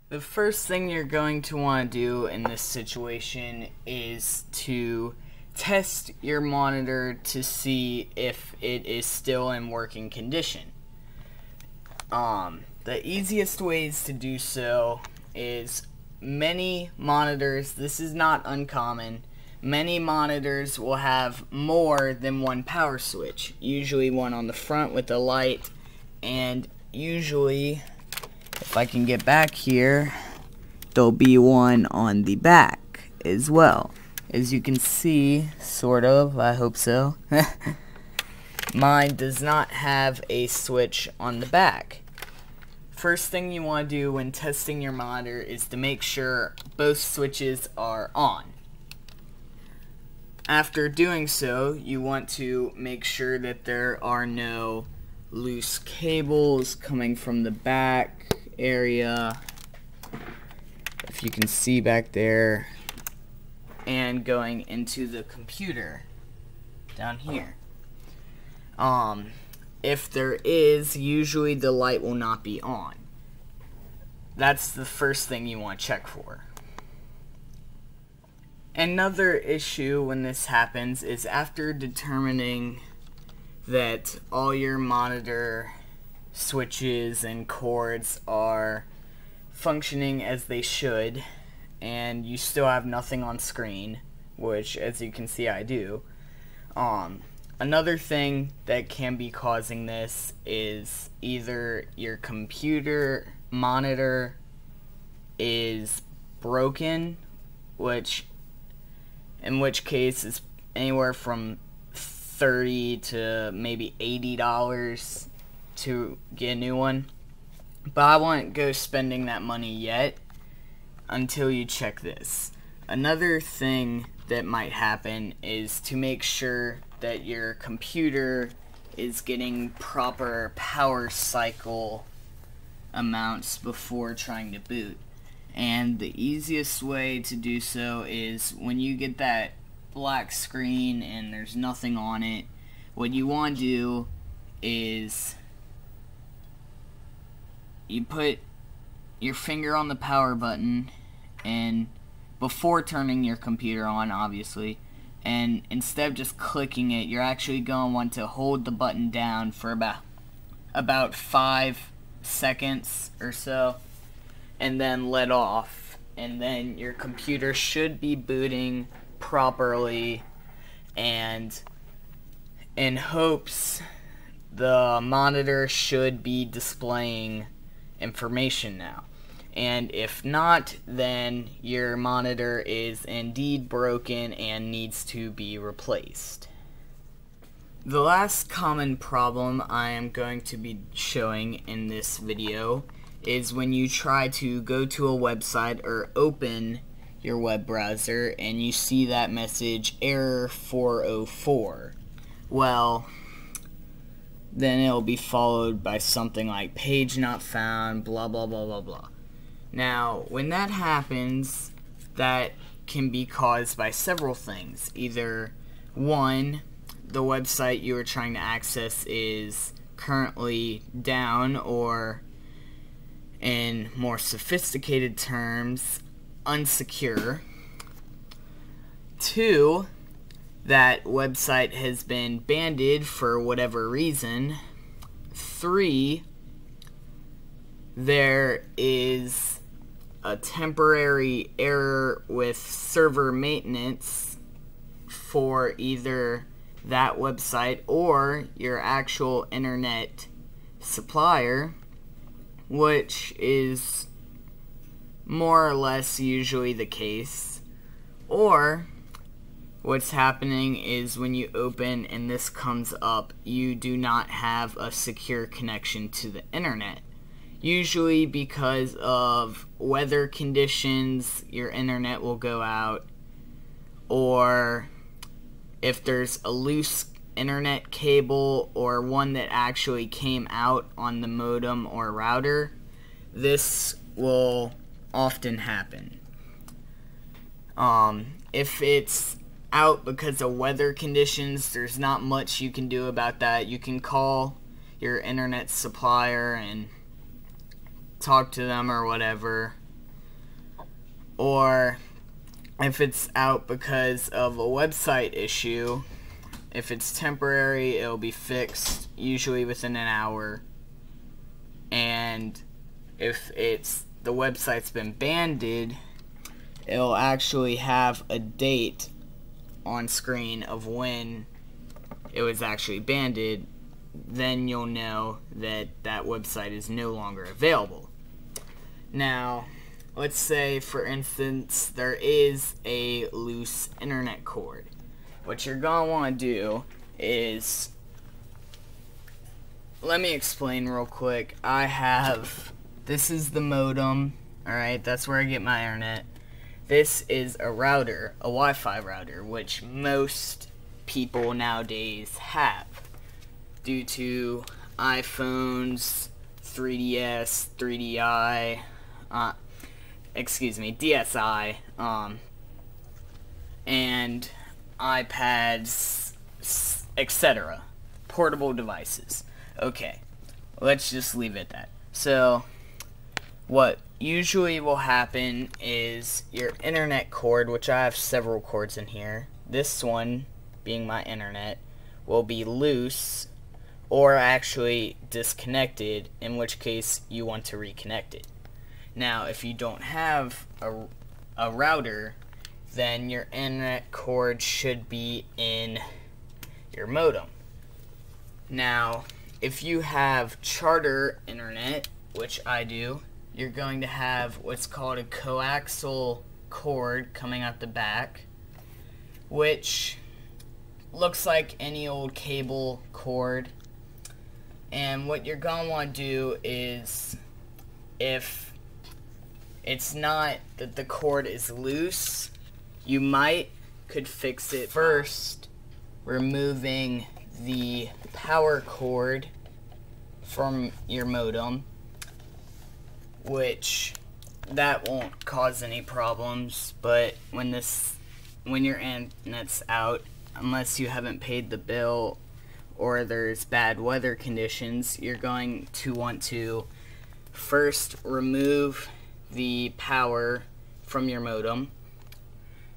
The first thing you're going to want to do in this situation is to test your monitor to see if it is still in working condition. The easiest ways to do so is many monitors, this is not uncommon, many monitors will have more than one power switch. Usually one on the front with a light, and usually, if I can get back here, there'll be one on the back as well. As you can see, sort of, I hope so. Mine does not have a switch on the back. First thing you want to do when testing your monitor is to make sure both switches are on. After doing so, you want to make sure that there are no loose cables coming from the back area, if you can see back there, and going into the computer down here. If there is, usually the light will not be on. That's the first thing you want to check for. Another issue when this happens is after determining that all your monitor switches and cords are functioning as they should, and you still have nothing on screen, which, as you can see, I do. Another thing that can be causing this is either your computer monitor is broken, in which case is anywhere from $30 to maybe $80 to get a new one. But I won't go spending that money yet until you check this. Another thing that might happen is to make sure that your computer is getting proper power cycle amounts before trying to boot. And the easiest way to do so is when you get that black screen and there's nothing on it, what you want to do is you put your finger on the power button, and before turning your computer on, obviously, and instead of just clicking it, you're actually going to want to hold the button down for about 5 seconds or so, and then let off, and then your computer should be booting properly, and in hopes the monitor should be displaying information now. And if not, then your monitor is indeed broken and needs to be replaced. The last common problem I am going to be showing in this video is when you try to go to a website or open your web browser and you see that message, error 404. Well, then it'll be followed by something like page not found, blah blah blah blah blah. Now, when that happens, that can be caused by several things. Either one, the website you are trying to access is currently down, or in more sophisticated terms, unsecure. Two, that website has been banned for whatever reason. Three, there is a temporary error with server maintenance for either that website or your actual internet supplier, which is more or less usually the case. Or what's happening is when you open and this comes up, you do not have a secure connection to the internet. Usually because of weather conditions, your internet will go out, or if there's a loose internet cable or one that actually came out on the modem or router, this will often happen. If it's out because of weather conditions, there's not much you can do about that. You can call your internet supplier and talk to them or whatever, or if it's out because of a website issue, if it's temporary, it'll be fixed usually within an hour. And if the website's been banded, it'll actually have a date on screen of when it was actually banded. Then you'll know that that website is no longer available. Now, let's say, for instance, there is a loose internet cord. What you're going to want to do is, let me explain real quick. This is the modem, alright, that's where I get my internet. This is a router, a Wi-Fi router, which most people nowadays have due to iPhones, 3DS, 3DI, DSi, and iPads, etc. Portable devices. Okay, let's just leave it at that. So, what usually will happen is your internet cord, which I have several cords in here, this one being my internet, will be loose or actually disconnected, in which case you want to reconnect it. Now, if you don't have a router, then your internet cord should be in your modem. Now, if you have charter internet, which I do, you're going to have what's called a coaxial cord coming out the back, which looks like any old cable cord. And what you're going to want to do is, if it's not that the cord is loose, you could fix it first removing the power cord from your modem, which that won't cause any problems. But when your internet's out, unless you haven't paid the bill or there's bad weather conditions, you're going to want to first remove the power from your modem.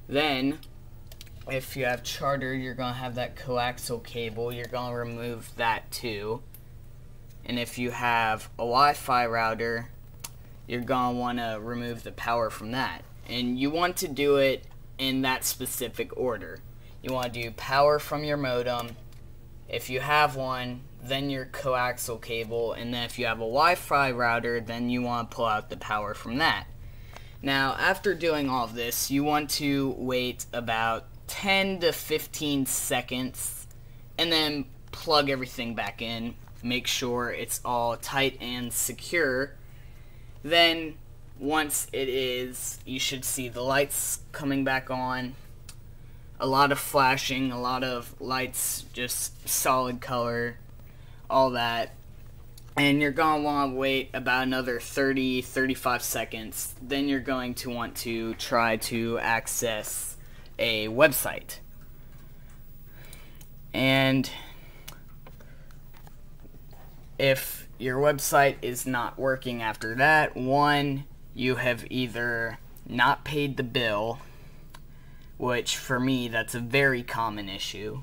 Then, if you have charter, you're going to have that coaxial cable, you're going to remove that too. And if you have a Wi-Fi router, you're going to want to remove the power from that. And you want to do it in that specific order. You want to do power from your modem, if you have one, then your coaxial cable, and then if you have a Wi-Fi router, then you want to pull out the power from that. Now, after doing all of this, you want to wait about 10 to 15 seconds and then plug everything back in. Make sure it's all tight and secure. Then, once it is, you should see the lights coming back on. A lot of flashing, a lot of lights, just solid color, all that. And you're going to want to wait about another 30-35 seconds. Then you're going to want to try to access a website. And if your website is not working after that, one, you have either not paid the bill, which for me, that's a very common issue,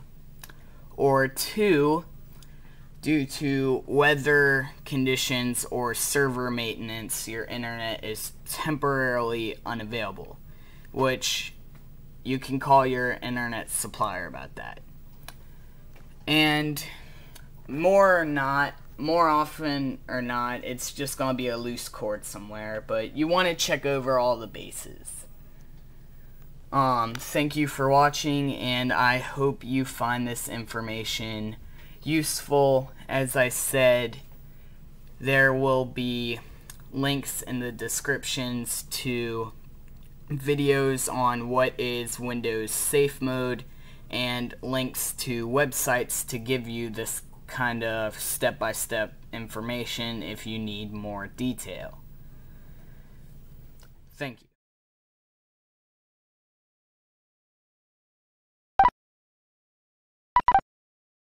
or two, due to weather conditions or server maintenance, your internet is temporarily unavailable, which you can call your internet supplier about that. And more often or not, it's just going to be a loose cord somewhere, but you want to check over all the bases. Thank you for watching, and I hope you find this information useful. As I said, there will be links in the descriptions to videos on what is Windows Safe Mode and links to websites to give you this kind of step-by-step information if you need more detail. Thank you.